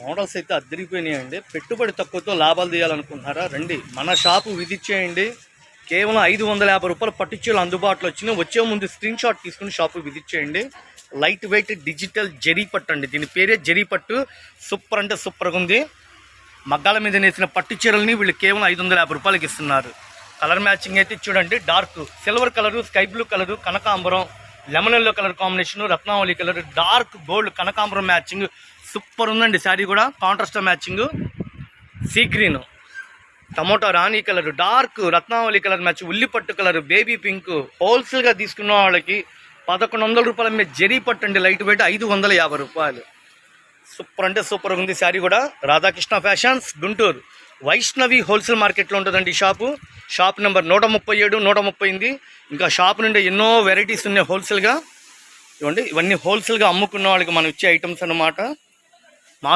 Models అయితే అద్దరిపోయినాయండి. పెట్టుబడి తక్కువతో లాభాలు తీయాలనుకుంటున్నారా? రండి, మన షాపు విజిట్ చేయండి. కేవలం 550 రూపాయలు పట్టుచీరలు అందుబాటులో వచ్చినాయి. వచ్చే ముందు స్క్రీన్ షాట్ తీసుకుని షాపు విజిట్ చేయండి. లైట్ వెయిట్ డిజిటల్ జరీ పట్టు అండి, దీని పేరే జరీ పట్టు. సూపర్ అంటే సూపర్గా ఉంది. మగ్గాల మీద నేసిన పట్టు చీరల్ని వీళ్ళు కేవలం 550 రూపాయలకి ఇస్తున్నారు. కలర్ మ్యాచింగ్ అయితే చూడండి, dark silver colour, sky blue colour, కనకాంబరం, లెమన్ ఎల్లో కలర్ కాంబినేషన్, రత్నావళి కలర్, డార్క్ గోల్డ్ కనకాంబరం మ్యాచింగ్ సూపర్ ఉందండి. శారీ కూడా contrast matching, sea green, tomato రాణి కలర్, డార్క్ రత్నావళి కలర్ మ్యాచ్, ఉల్లిపట్టు కలర్, బేబీ పింక్. హోల్సేల్గా తీసుకున్న వాళ్ళకి 1100 రూపాయల మీద జరీ పట్టు అండి. లైట్ వెయిట్ 550 రూపాయలు. సూపర్ అంటే సూపర్గా ఉంది శారీ కూడా. రాధాకృష్ణ ఫ్యాషన్స్ గుంటూరు వైష్ణవి హోల్సేల్ మార్కెట్లో ఉంటుందండి ఈ షాపు. Shop number 137, 138. ఇంకా షాప్ నుండి ఎన్నో వెరైటీస్ ఉన్నాయి హోల్సేల్గా. ఇవ్వండి, ఇవన్నీ హోల్సేల్గా అమ్ముకున్న వాళ్ళకి మనం ఇచ్చే ఐటమ్స్ అన్నమాట. మా